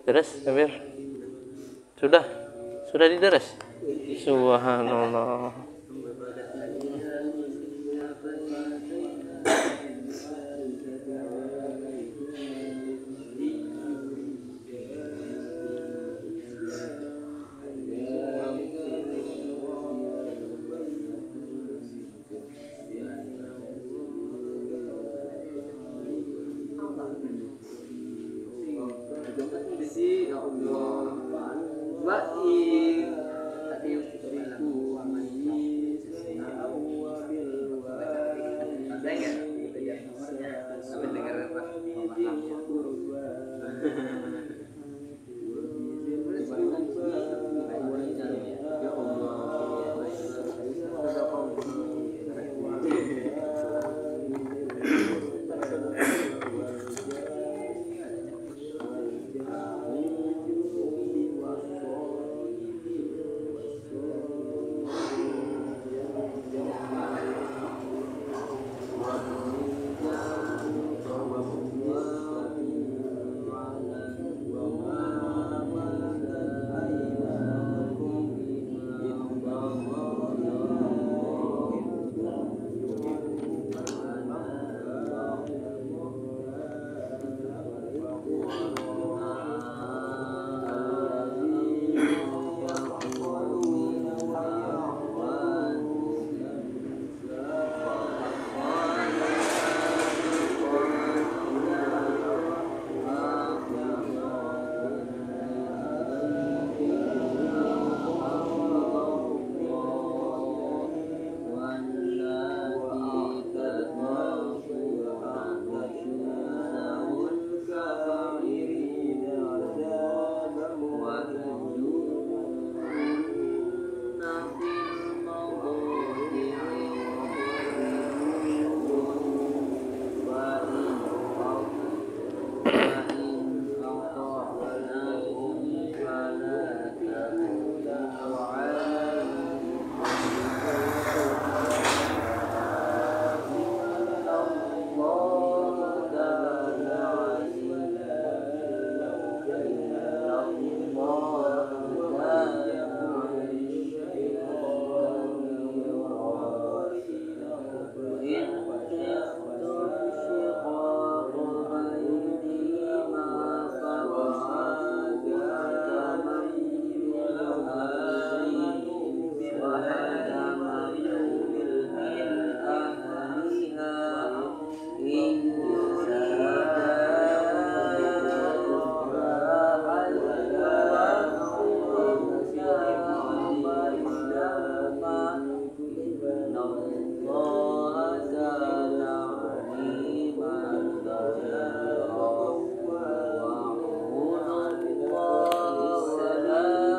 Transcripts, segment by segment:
Deres, Amir? Sudah? Sudah dideres? Subhanallah.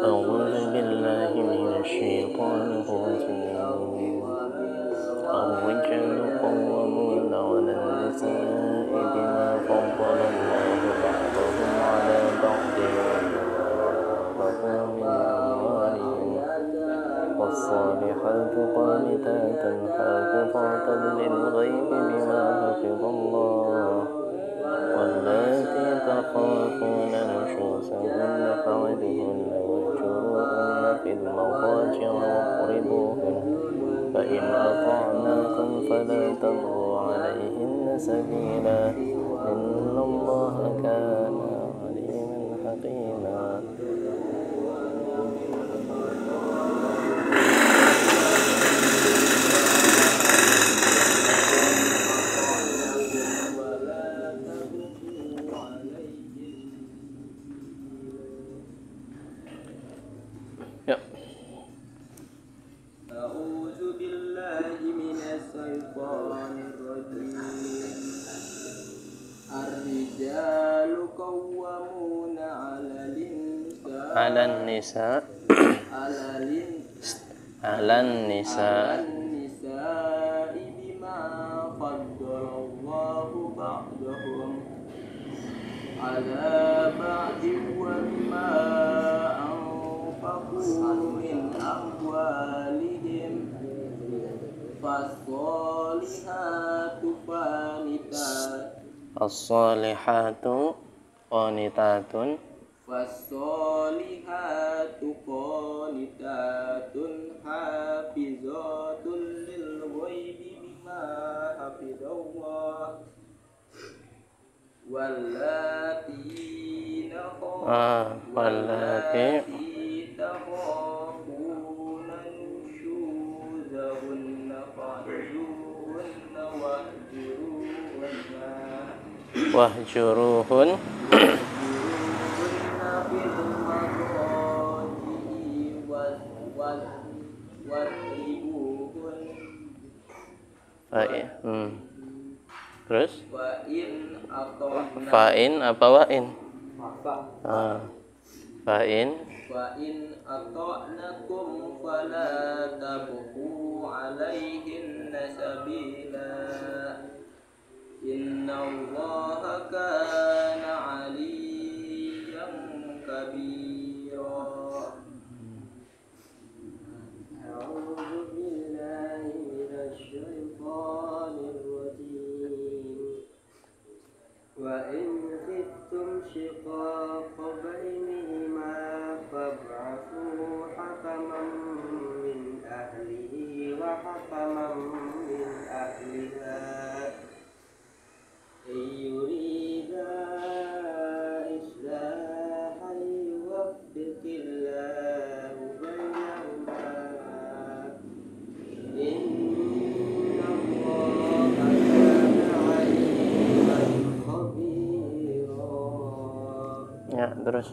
أعوذ بالله من الشيطان الرجيم. الرجال قوامون على النساء بما فضل الله بعضهم على بعض وأنفقوا من أموالهم والصالحات قانتات حافظات للغيب بما حفظ الله واللاتي تخافون نشوزهن فعظوهن واهجروهن في المضاجع واضربوهن فإن أطعناكم فلا تبغوا عليهن سبيلا إن الله كان عليما حكيما. على النساء بما فضل الله بعضهم على بعض وبما أنفقوا من أموالهم فالصالحات قانتات Fassolihatu qanitatun hafizatun lil ghaibi bima hafizallah. Wallati takhafuna nushuzahunna fahjuruhunna wahjuruhun fil madaji'i wadribuhun. Terus Fa'in apa wa'in? Fa'in ata'nakum fala tabqu 'alaihinna sabila. Innallaha kana 'aliyyan kabira. A'udzu billahi minasy syaithanir rajim. Wa in khiftum shiqaqa bainihima fab'athu hakaman min ahlihi wa hakaman min ahliha yurida islahan yuwaffiqillahu bainahuma. Innallaha kana 'aliman khabira. ya, terus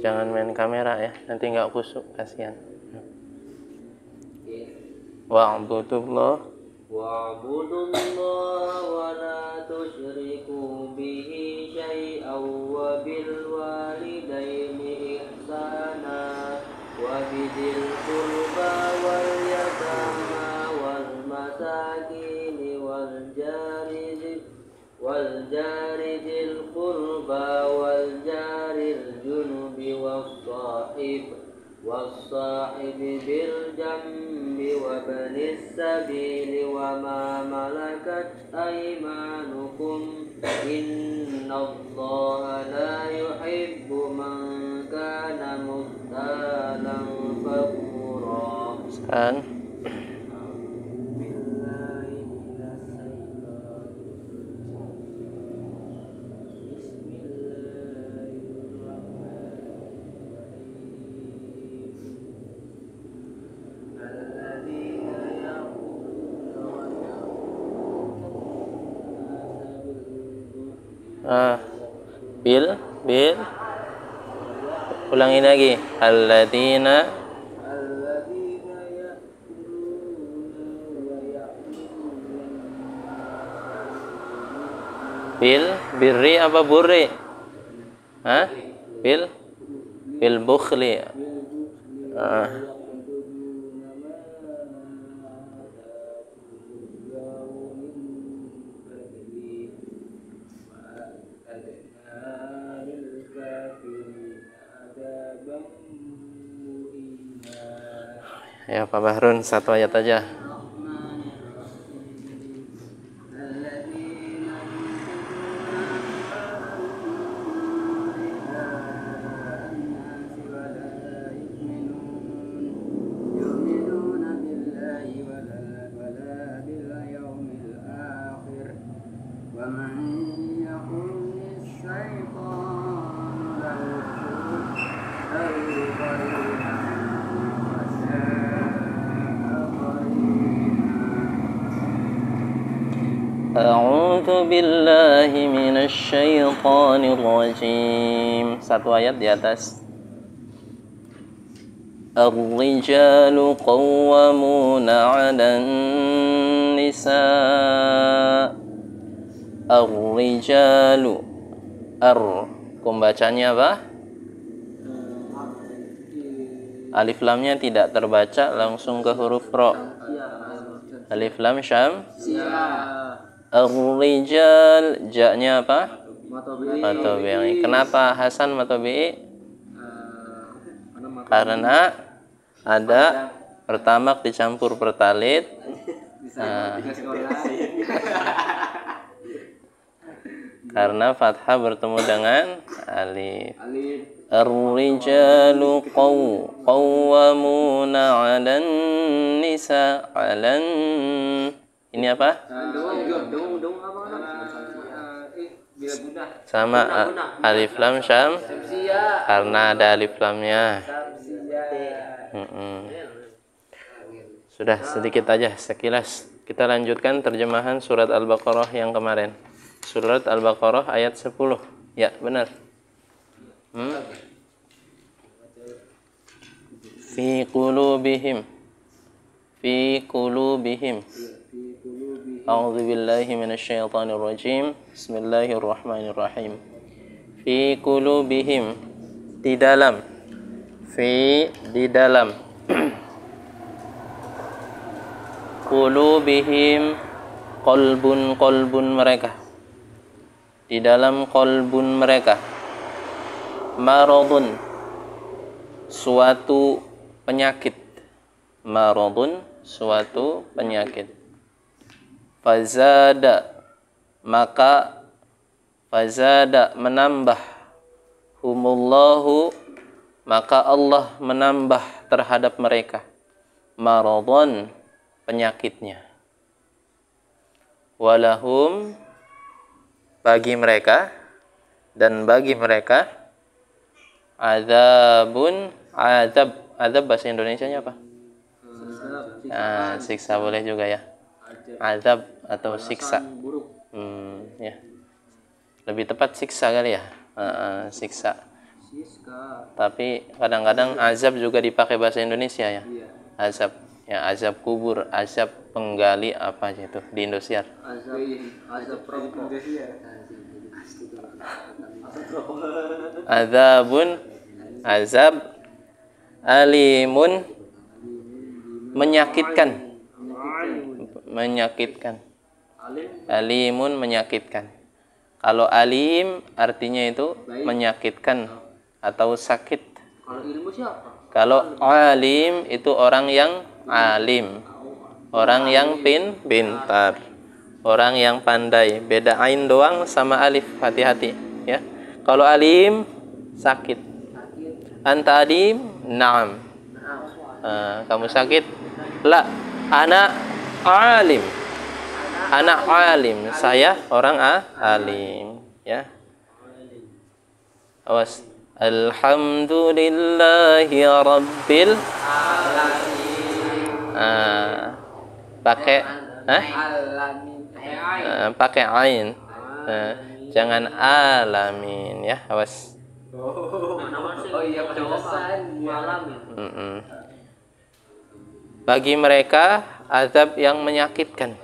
jangan main kamera ya, nanti nggak kusuk, kasihan. Wa'budullah Wa'budullaha wa la tusyriku bihi syai'an wa bil walidaini ihsana wa bidil qurba wal yatama wal masakin wal jari dzil qurba wal jaril junubi was-sahib bil jambi wa banis sabili wa ma malakat aymanukum innallaha la yuhibbu man kana mukhtalan fakhura. Bil ulangi lagi. Alladzina bil birri apa burri? Bil bukhli. Ya Pak Bahrun, satu ayat aja. A'udzu billahi minasy syaithanir rajim. Satu ayat di atas. Ar-rijalu qawwamuna 'alan nisa. Ar-rijalu. Pembacanya apa? Alif lamnya tidak terbaca, langsung ke huruf ro. Alif lam syam. Ar-rijal, ja-nya apa? Matobi. Matobi'i. Kenapa Hasan matobi'i? Karena ada pertamak dicampur pertalit. Karena fathah bertemu dengan alif. Ar-rijalu qawwamuna 'alan nisa 'alan. Ini apa? Sama alif lam syam. Karena ada alif lamnya. Sudah sedikit aja sekilas. Kita lanjutkan terjemahan surat Al-Baqarah yang kemarin. Surat Al-Baqarah ayat 10. Ya, benar. Fi qulubihim. A'udzu billahi minasyaitonir rajim. Bismillahirrahmanirrahim. Fi qulubihim, di dalam. Di dalam. Qulubihim, qalbun mereka. Di dalam qalbun mereka. Maradun, suatu penyakit. Maradun, suatu penyakit. Fazada, maka fazada menambah. Humullahu, maka Allah menambah terhadap mereka. Maradun, penyakitnya. Walahum, bagi mereka, dan bagi mereka azabun, azab bahasa Indonesianya apa? Siksa boleh juga ya. Azab atau siksa. Ya. Lebih tepat siksa kali ya. Siksa. Tapi kadang-kadang azab juga dipakai bahasa Indonesia ya. Azab. Ya, azab kubur, azab penggali apa aja itu di Indosiar. Azab rokok. Azabun, azab, alimun, menyakitkan. Alimun, menyakitkan. Kalau alim artinya itu menyakitkan atau sakit. Kalau ilmu siapa? Kalau alim itu orang yang alim, orang yang pintar, orang yang pandai. Beda ain doang sama alif, hati-hati ya. Kalau alim sakit. Anta alim? Naam. Kamu sakit? La, ana alim. Ana alim, saya orang alim ya. Awas. Alhamdulillahi rabbil pakai pakai ain. Jangan alamin ya. Awas. Bagi mereka azab yang menyakitkan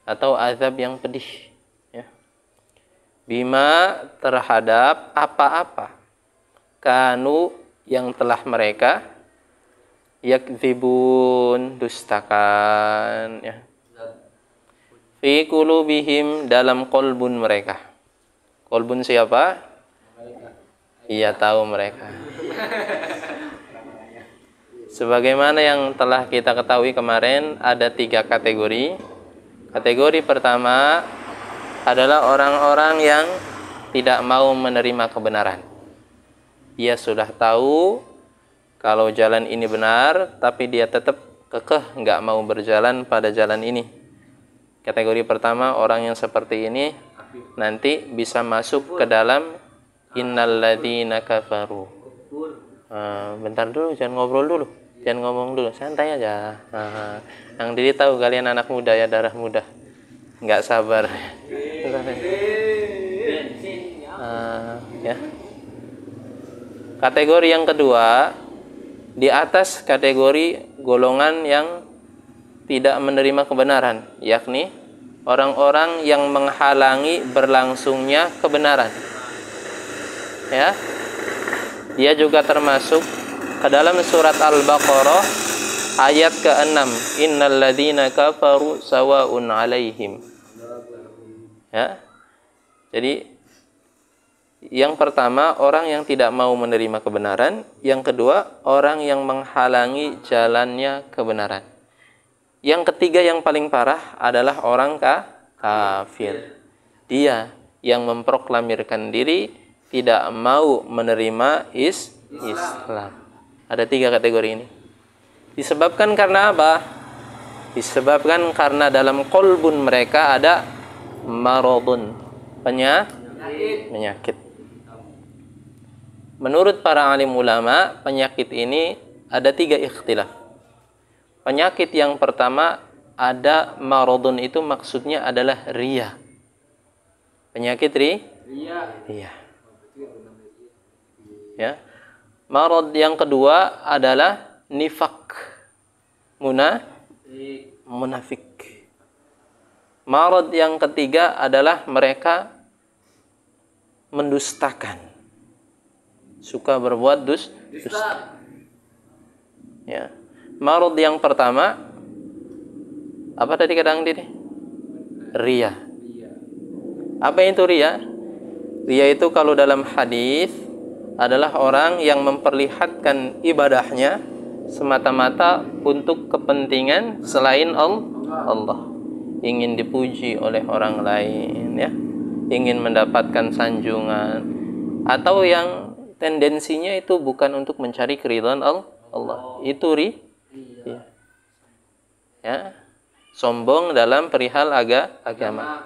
atau azab yang pedih ya. Bima, terhadap apa-apa kanu yang telah mereka yakdzibun, dustakan ya. Fi qulubihim, dalam kolbun mereka. Kolbun siapa? Iya, tahu mereka. Sebagaimana yang telah kita ketahui kemarin, ada 3 kategori. Kategori pertama adalah orang-orang yang tidak mau menerima kebenaran. Dia sudah tahu kalau jalan ini benar, tapi dia tetap kekeh nggak mau berjalan pada jalan ini. Kategori pertama, orang yang seperti ini nanti bisa masuk ke dalam innalladzina kafaru. Bentar dulu, jangan ngobrol dulu, jangan ngomong dulu, santai aja. Yang diri tahu kalian anak muda ya, darah muda, nggak sabar. Ya. Kategori yang kedua, di atas kategori golongan yang tidak menerima kebenaran, yakni orang-orang yang menghalangi berlangsungnya kebenaran. Ya. Dia juga termasuk ke dalam surat Al-Baqarah ayat ke-6, innalladzina kafaru sawa'un 'alaihim Ya. Jadi yang pertama orang yang tidak mau menerima kebenaran, yang kedua orang yang menghalangi jalannya kebenaran. Yang ketiga yang paling parah adalah orang kafir. Dia yang memproklamirkan diri tidak mau menerima Islam. Ada 3 kategori ini. Disebabkan karena apa? Disebabkan karena dalam kolbun mereka ada maradun, penyakit. Menurut para alim ulama, penyakit ini ada 3 ikhtilaf. Penyakit yang pertama ada maradun, itu maksudnya adalah riya. Penyakit riya. Ya. Marad yang kedua adalah nifak. Munafik. Marad yang ketiga adalah mereka mendustakan. Suka berbuat dusta. Ya. Marad yang pertama apa tadi kadang ini? Riya. Apa itu riya? Riya itu kalau dalam hadis adalah orang yang memperlihatkan ibadahnya semata-mata untuk kepentingan selain Allah. Ingin dipuji oleh orang lain, ya. Ingin mendapatkan sanjungan, atau yang tendensinya itu bukan untuk mencari keridhaan Allah. Itu riya. Ya. Sombong dalam perihal agama.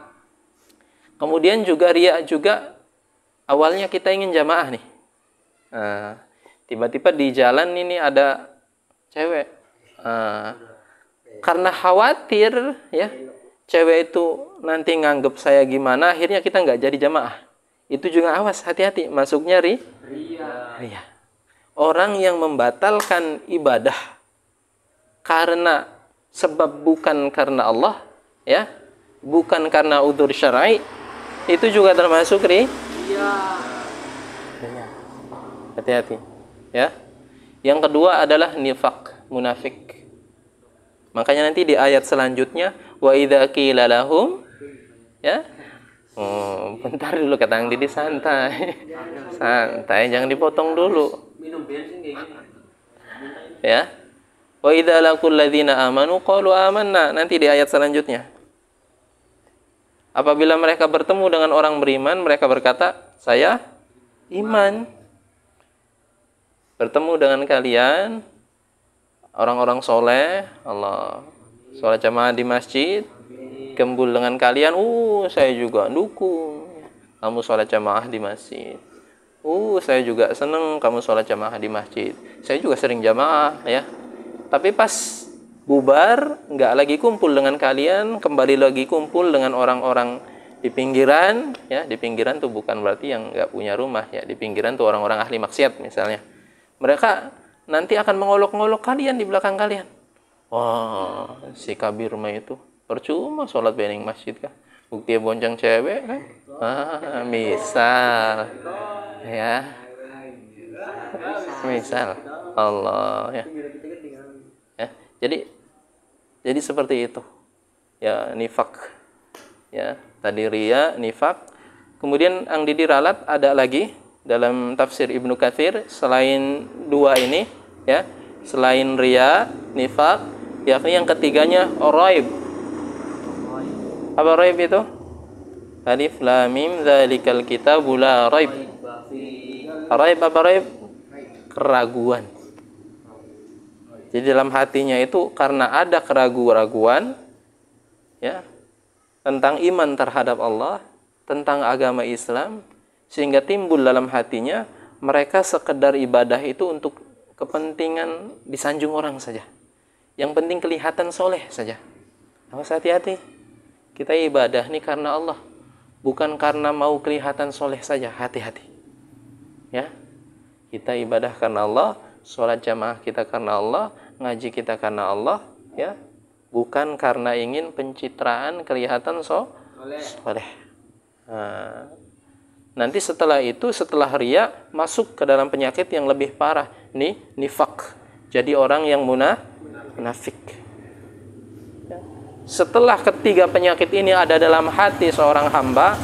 Kemudian juga riya juga awalnya kita ingin jamaah nih. Tiba-tiba di jalan ini ada cewek. Karena khawatir ya cewek itu nanti nganggep saya gimana, akhirnya kita nggak jadi jamaah. Itu juga awas, hati-hati masuknya riya. Orang yang membatalkan ibadah karena sebab bukan karena Allah, ya, bukan karena udzur syar'i, itu juga termasuk riya. Hati-hati, ya. Yang kedua adalah nifaq, munafik. Makanya nanti di ayat selanjutnya wa idza qila lahum, ya. Bentar dulu kata Ang Didi, santai. Santai, jangan dipotong dulu. Minum bensin kayak gini. Ya. Wa idza laqul ladzina amanu qalu amanna, nanti di ayat selanjutnya. Apabila mereka bertemu dengan orang beriman, mereka berkata, saya iman. Bertemu dengan kalian orang-orang soleh, Allah, sholat jamaah di masjid, gembul dengan kalian, saya juga dukung kamu sholat jamaah di masjid. Saya juga seneng kamu sholat jamaah di masjid. Saya juga sering jamaah, ya. Tapi pas bubar, nggak lagi kumpul dengan kalian, kembali lagi kumpul dengan orang-orang di pinggiran, ya. Di pinggiran tuh bukan berarti yang nggak punya rumah, ya. Di pinggiran tuh orang-orang ahli maksiat misalnya. Mereka nanti akan mengolok-ngolok kalian di belakang kalian. Wah, si kabir mah itu percuma sholat bening masjid kah? Bukti bonceng cewek kan? Misal, ya. Misal, Allah, ya. Jadi seperti itu. Ya, nifak. Ya, tadi riya, nifak. Kemudian Ang Didi ralat ada lagi dalam tafsir Ibnu Katsir selain 2 ini, ya. Selain riya, nifak, yakni yang ketiganya raib. Apa raib itu? Alif lam mim dzalikal kitabu la raib. Raib apa raib? Keraguan. Jadi dalam hatinya itu karena ada keraguan-raguan, ya, tentang iman terhadap Allah, tentang agama Islam, sehingga timbul dalam hatinya mereka sekedar ibadah itu untuk kepentingan disanjung orang saja. Yang penting kelihatan soleh saja. Awas, hati-hati. Kita ibadah nih karena Allah, bukan karena mau kelihatan soleh saja. Hati-hati. Ya, kita ibadah karena Allah, sholat jamaah kita karena Allah, ngaji kita karena Allah, ya, bukan karena ingin pencitraan kelihatan soleh. Nanti setelah itu, setelah riya, masuk ke dalam penyakit yang lebih parah, nifak. Jadi orang yang munafik. Ya. setelah ketiga penyakit ini ada dalam hati seorang hamba,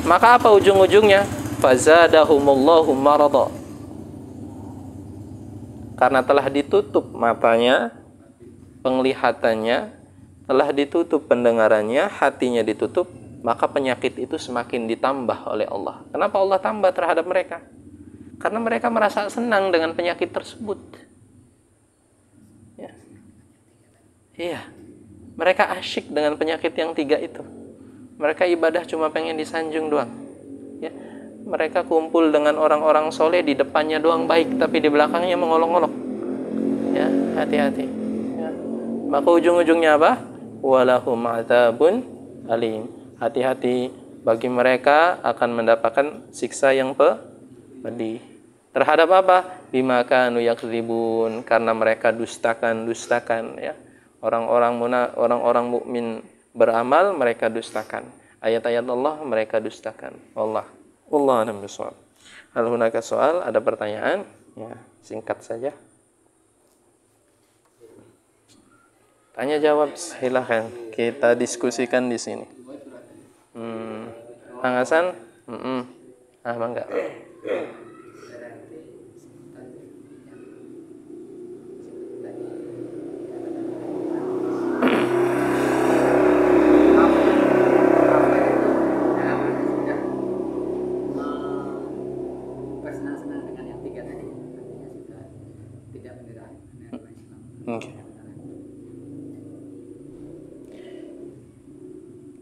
maka apa ujung-ujungnya? Fazadahumullahu marada. Karena telah ditutup matanya, penglihatannya, telah ditutup pendengarannya, hatinya ditutup, maka penyakit itu semakin ditambah oleh Allah. Kenapa Allah tambah terhadap mereka? Karena mereka merasa senang dengan penyakit tersebut. Ya. Iya. Mereka asyik dengan penyakit yang tiga itu. Mereka ibadah cuma pengen disanjung doang. Ya. Mereka kumpul dengan orang-orang soleh, di depannya doang baik, tapi di belakangnya mengolok-olok. Ya, hati-hati. Ya. Maka ujung-ujungnya apa? Walahum adzabun alim. Hati-hati, bagi mereka akan mendapatkan siksa yang pedih. Terhadap apa? Bima kanu yakdzibun, karena mereka dustakan ya. Orang-orang mukmin beramal mereka dustakan. Ayat-ayat Allah mereka dustakan. Allah a'lam bishawab. Hal hunaka soal, ada pertanyaan? Ya, singkat saja. Tanya jawab silahkan. Kita diskusikan di sini. Kang Hasan? Mangga. Bersenang-senang dengan yang tiga tadi, artinya sudah tidak menerima Islam. Okay.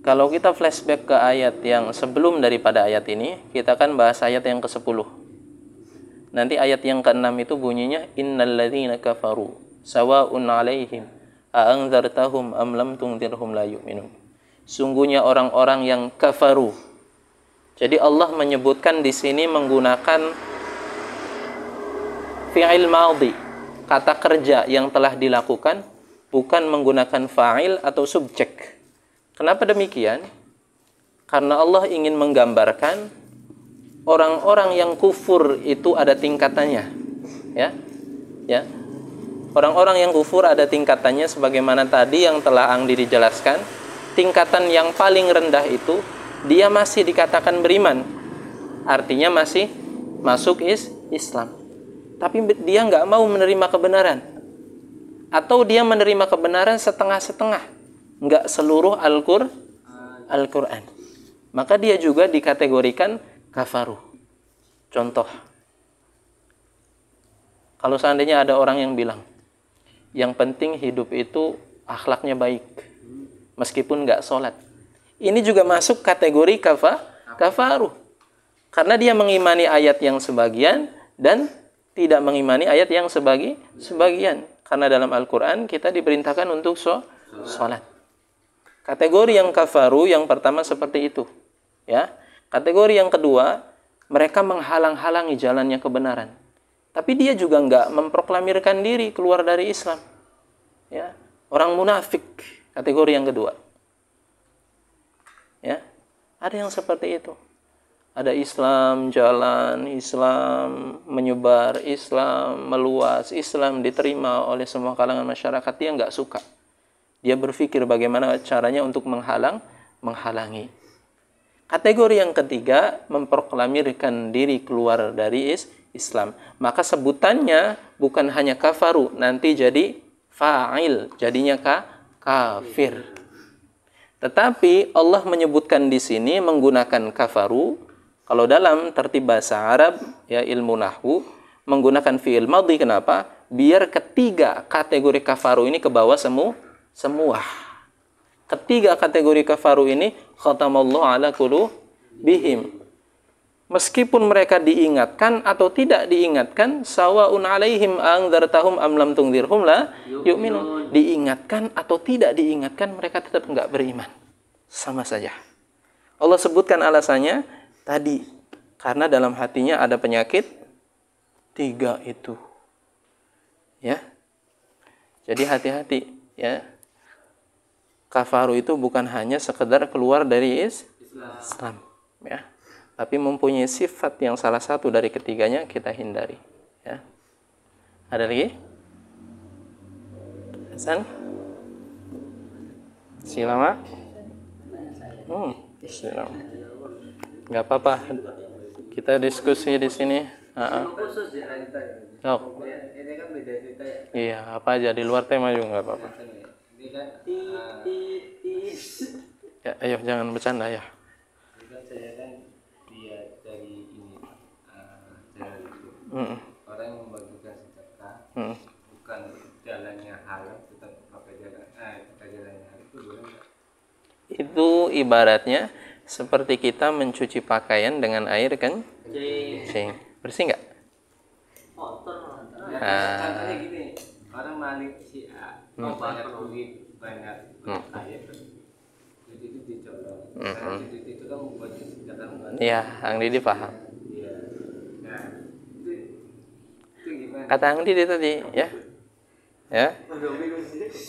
Kalau kita flashback ke ayat yang sebelum daripada ayat ini, kita kan bahas ayat yang ke-10. Nanti ayat yang ke-6 itu bunyinya innal ladzina kafaru sawa'un 'alaihim a anzartahum am lam tunzirhum la yu'minun. Sungguhnya orang-orang yang kafaru. Jadi Allah menyebutkan di sini menggunakan fi'il madhi, kata kerja yang telah dilakukan, bukan menggunakan fa'il atau subjek. Kenapa demikian? Karena Allah ingin menggambarkan orang-orang yang kufur itu ada tingkatannya. Ya. Orang-orang yang kufur ada tingkatannya sebagaimana tadi yang telah Angdi dijelaskan. Tingkatan yang paling rendah itu dia masih dikatakan beriman. Artinya masih masuk Islam. Tapi dia nggak mau menerima kebenaran. Atau dia menerima kebenaran setengah-setengah. Nggak seluruh Al-Quran. Maka dia juga dikategorikan kafaru. Contoh. Kalau seandainya ada orang yang bilang, yang penting hidup itu akhlaknya baik. Meskipun nggak sholat. Ini juga masuk kategori kafaru. Karena dia mengimani ayat yang sebagian dan tidak mengimani ayat yang sebagian. Karena dalam Al-Quran kita diperintahkan untuk sholat. Kategori yang kafaru yang pertama seperti itu. Ya. Kategori yang kedua, mereka menghalang-halangi jalannya kebenaran. Tapi dia juga nggak memproklamirkan diri keluar dari Islam. Ya. Orang munafik, kategori yang kedua. Ya. Ada yang seperti itu. Ada Islam jalan, Islam menyebar, Islam meluas, Islam diterima oleh semua kalangan masyarakat, dia nggak suka. Dia berpikir bagaimana caranya untuk menghalangi. Kategori yang ketiga, memproklamirkan diri keluar dari Islam. Maka sebutannya bukan hanya kafaru, nanti jadi fa'il, jadinya kafir. Tetapi Allah menyebutkan di sini menggunakan kafaru. Kalau dalam tertib bahasa Arab, ya ilmu nahwu, menggunakan fi'il madhi. Kenapa? Biar ketiga kategori kafaru ini ke bawah semua. Ketiga kategori kafaru ini khatamallahu ala qulubihim. Meskipun mereka diingatkan atau tidak diingatkan, sawa'un 'alaihim anzartahum am lam tunzirhum la yu'minun. Diingatkan atau tidak diingatkan, mereka tetap enggak beriman. Sama saja. Allah sebutkan alasannya tadi, karena dalam hatinya ada penyakit tiga itu. Ya. Jadi hati-hati, ya. Kafaru itu bukan hanya sekedar keluar dari Islam, ya, tapi mempunyai sifat yang salah satu dari ketiganya kita hindari. Ya. Ada lagi? Hasan? Silam, Mak. Silam. Nggak apa-apa. Kita diskusi di sini. Khusus ya kita. Oh. Ini kan beda cerita ya. Iya, apa aja di luar tema juga nggak apa-apa. Ini kan Ya, ayo jangan bercanda ya. ini kan saya kan dia dari ini jalan itu. Orang yang membagikan sedekah bukan jalannya halal tetap pakai jalannya halal itu boleh nggak? Itu ibaratnya seperti kita mencuci pakaian dengan air kencing. Bersih nggak? Contohnya gini, orang maling si A banyak duit, banyak kaya terus duit itu dicolong. Karena duit itu kan membuat sedekah. Iya, Ang Didi paham. Iya. Nah, itu gimana? Kata Ang Didi tadi, ya. Ya.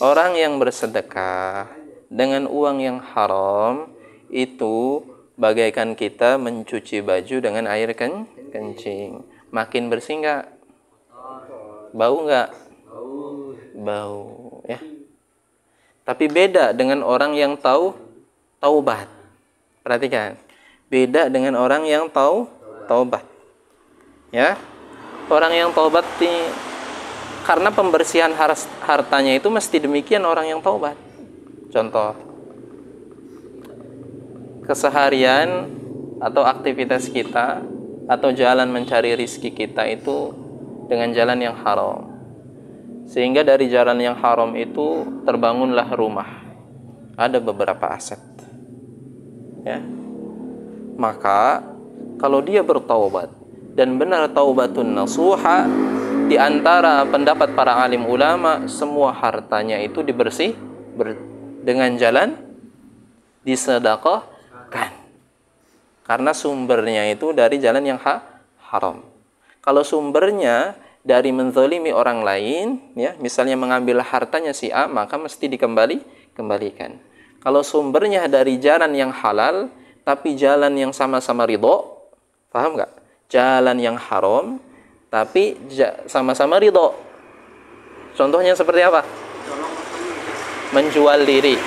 Orang yang bersedekah dengan uang yang haram itu bagaikan kita mencuci baju dengan air kencing. Makin bersih nggak? Bau nggak? Bau, ya. Tapi beda dengan orang yang taubat. Perhatikan. Beda dengan orang yang taubat. Ya. Orang yang taubat karena pembersihan hartanya itu mesti demikian orang yang taubat. Contoh, keseharian atau aktivitas kita atau jalan mencari rizki kita itu dengan jalan yang haram, sehingga dari jalan yang haram itu terbangunlah rumah, ada beberapa aset, ya. Maka kalau dia bertaubat dan benar taubatun nasuha, di antara pendapat para alim ulama, semua hartanya itu dengan jalan disedekahkan. Karena sumbernya itu dari jalan yang haram. Kalau sumbernya dari menzalimi orang lain, ya, misalnya mengambil hartanya si A, maka mesti dikembalikan. Kalau sumbernya dari jalan yang halal, tapi jalan yang sama-sama ridho, paham nggak? Jalan yang haram, tapi sama-sama ridho. Contohnya seperti apa? Menjual diri.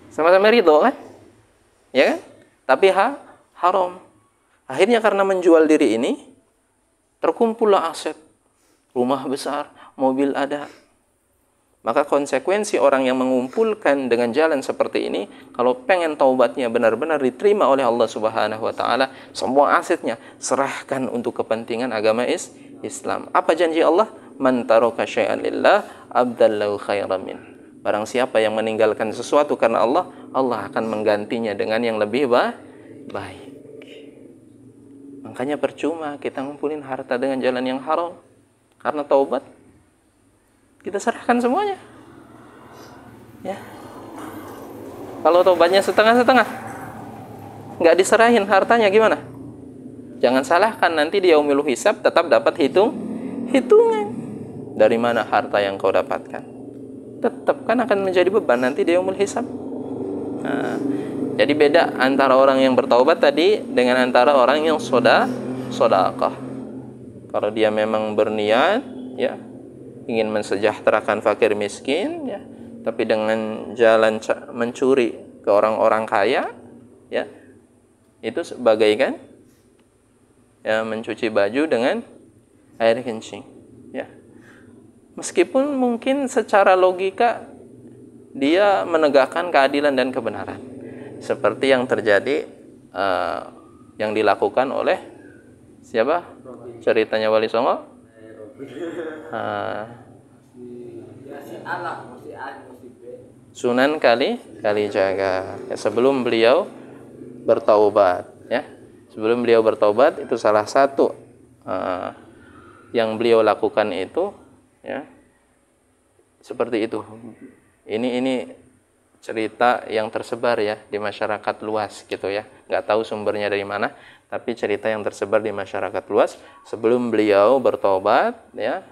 Sama-sama ridho kan? Ya kan? Tapi haram. Akhirnya karena menjual diri ini, terkumpullah aset. Rumah besar, mobil ada. Maka konsekuensi orang yang mengumpulkan dengan jalan seperti ini, kalau pengen taubatnya benar-benar diterima oleh Allah Subhanahu wa taala, semua asetnya serahkan untuk kepentingan agama Islam. Apa janji Allah? Man taraka syai'an lillah abdallahu khairan min. Barang siapa yang meninggalkan sesuatu karena Allah, Allah akan menggantinya dengan yang lebih baik. Makanya percuma kita ngumpulin harta dengan jalan yang haram. Karena taubat, kita serahkan semuanya. Ya. Kalau taubatnya setengah-setengah, nggak diserahin hartanya gimana? Jangan salahkan, nanti di yaumil hisab tetap dapat hitungan. Dari mana harta yang kau dapatkan? Tetap kan akan menjadi beban nanti di yaumil hisab. Nah, jadi beda antara orang yang bertaubat tadi dengan antara orang yang sedekah. Kalau dia memang berniat, ya, ingin mensejahterakan fakir miskin, ya, tapi dengan jalan mencuri ke orang-orang kaya, ya, itu bagaikan ya mencuci baju dengan air kencing, ya. Meskipun mungkin secara logika dia menegakkan keadilan dan kebenaran, seperti yang terjadi yang dilakukan oleh siapa? Ceritanya Wali Songo. Sunan Kalijaga. Ya, sebelum beliau bertaubat, ya. Sebelum beliau bertaubat, itu salah satu yang beliau lakukan itu, ya. Seperti itu. Ini cerita yang tersebar ya di masyarakat luas gitu ya. Nggak tahu sumbernya dari mana, tapi cerita yang tersebar di masyarakat luas. Sebelum beliau bertobat, ya,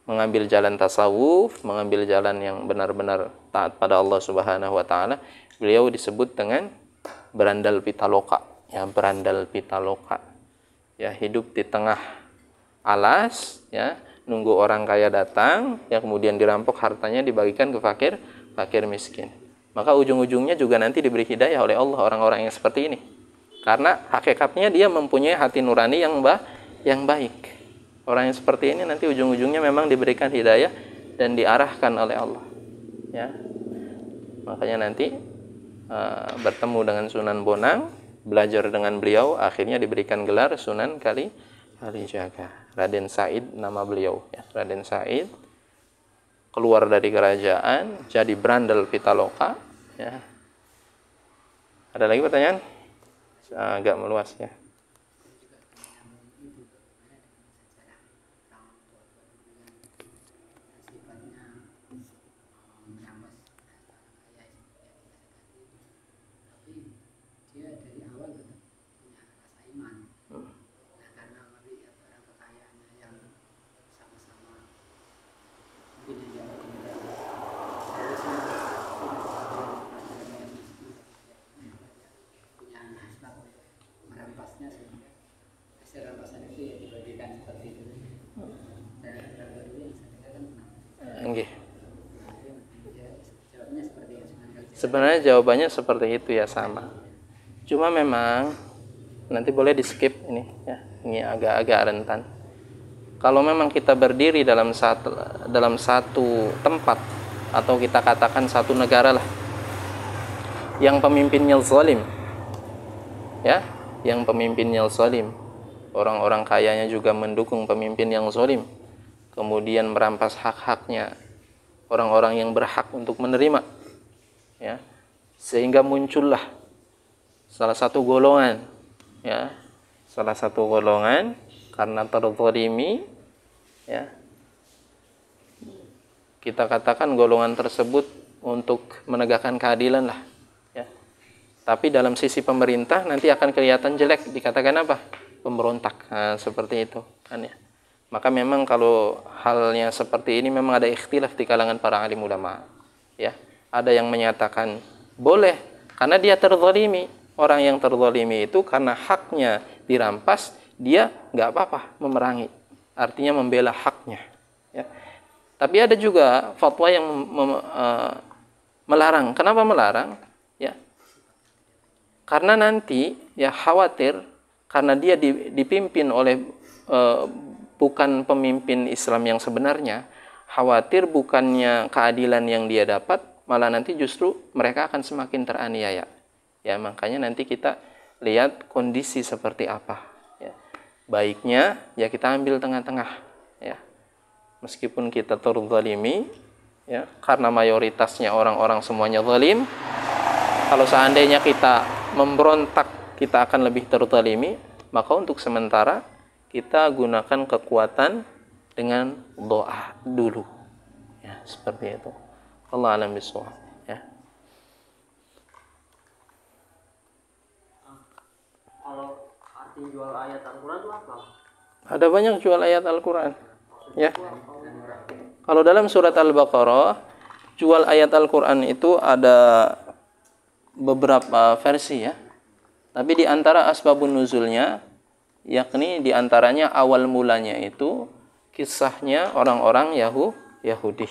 mengambil jalan tasawuf, mengambil jalan yang benar-benar taat pada Allah Subhanahu wa taala, beliau disebut dengan berandal pitaloka, ya, berandal pitaloka. Ya, hidup di tengah alas, ya, nunggu orang kaya datang, ya, kemudian dirampok hartanya dibagikan ke fakir miskin. Maka ujung-ujungnya juga nanti diberi hidayah oleh Allah orang-orang yang seperti ini. Karena hakikatnya dia mempunyai hati nurani yang baik. Orang yang seperti ini nanti ujung-ujungnya memang diberikan hidayah dan diarahkan oleh Allah. Ya. Makanya nanti bertemu dengan Sunan Bonang, belajar dengan beliau, akhirnya diberikan gelar Sunan Kalijaga. Raden Said nama beliau. Ya. Raden Said keluar dari kerajaan, jadi Brandel Pitaloka. Ya. Ada lagi pertanyaan? Agak meluas ya. Sebenarnya jawabannya seperti itu ya, sama. Cuma memang nanti boleh di skip ini ya. Ini agak-agak rentan. Kalau memang kita berdiri dalam satu tempat atau kita katakan satu negara lah yang pemimpinnya zalim. Ya, yang pemimpinnya zalim. Orang-orang kayanya juga mendukung pemimpin yang zalim. Kemudian merampas hak-haknya orang-orang yang berhak untuk menerima. Ya, sehingga muncullah salah satu golongan karena terzalimi, ya, kita katakan golongan tersebut untuk menegakkan keadilan lah, ya. Tapi dalam sisi pemerintah nanti akan kelihatan jelek, dikatakan apa? Pemberontak. Nah, seperti itu kan ya. Maka memang kalau halnya seperti ini memang ada ikhtilaf di kalangan para alim ulama, ya. Ada yang menyatakan boleh karena dia terzalimi. Orang yang terzalimi itu karena haknya dirampas, dia nggak apa-apa memerangi. Artinya membela haknya. Ya. Tapi ada juga fatwa yang melarang. Kenapa melarang? Ya. Karena nanti ya khawatir karena dia dipimpin oleh bukan pemimpin Islam yang sebenarnya, khawatir bukannya keadilan yang dia dapat, malah nanti justru mereka akan semakin teraniaya. Ya, makanya nanti kita lihat kondisi seperti apa. Ya. Baiknya ya kita ambil tengah-tengah. Ya. Meskipun kita terzalimi, ya, karena mayoritasnya orang-orang semuanya zalim, kalau seandainya kita memberontak, kita akan lebih terzalimi, maka untuk sementara kita gunakan kekuatan dengan doa dulu. Ya, seperti itu. Allah alam bisawab, ya. Kalau arti jual ayat Al-Quran itu apa? Ada banyak jual ayat Al-Quran, ya. Kalau dalam surat Al-Baqarah, jual ayat Al-Quran itu ada beberapa versi, ya. Tapi di antara asbabun nuzulnya, yakni di antaranya awal mulanya itu kisahnya orang-orang Yahudi.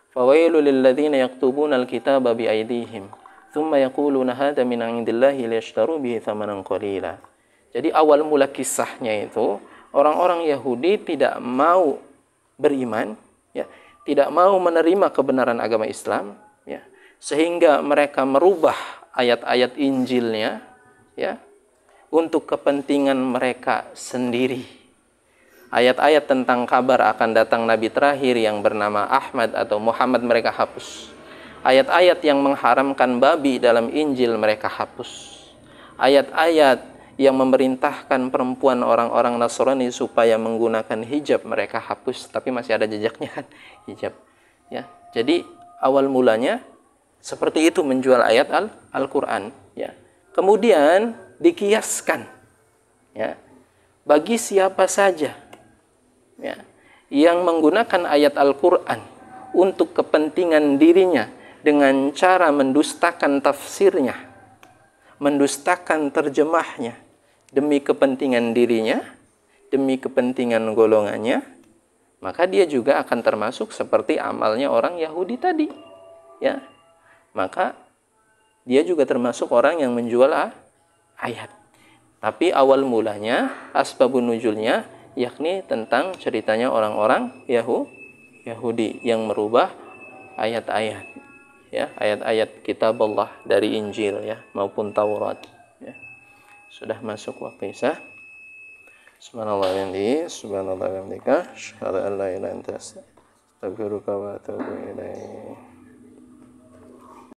Fawailul lilladzina yaktubuna al-kitaba biaydihim thumma yaquluna hadza min 'indillahi liyashtaru bihi thamanan qalila. Jadi awal mula kisahnya itu orang-orang Yahudi tidak mau beriman, ya, tidak mau menerima kebenaran agama Islam, ya, sehingga mereka merubah ayat-ayat Injilnya, ya, untuk kepentingan mereka sendiri. Ayat-ayat tentang kabar akan datang Nabi terakhir yang bernama Ahmad atau Muhammad mereka hapus. Ayat-ayat yang mengharamkan babi dalam Injil mereka hapus. Ayat-ayat yang memerintahkan perempuan orang-orang Nasrani supaya menggunakan hijab mereka hapus. Tapi masih ada jejaknya kan, hijab. Ya, jadi awal mulanya seperti itu menjual ayat Al-Quran. Ya. Kemudian dikiaskan, ya, bagi siapa saja, ya, yang menggunakan ayat Al-Quran untuk kepentingan dirinya dengan cara mendustakan tafsirnya, mendustakan terjemahnya demi kepentingan dirinya, demi kepentingan golongannya, maka dia juga akan termasuk seperti amalnya orang Yahudi tadi. ya, maka dia juga termasuk orang yang menjual ayat. Tapi awal mulanya, asbabun nuzulnya, yakni tentang ceritanya orang-orang Yahudi yang merubah ayat-ayat, ya, ayat-ayat kitab Allah dari Injil, ya, maupun Taurat, ya. Sudah masuk waktu Isya. Subhanallah wa bihamdihi, subhanallah wa bihamdika, asyhadu an la ilaha illa anta, astaghfiruka wa atubu ilaik.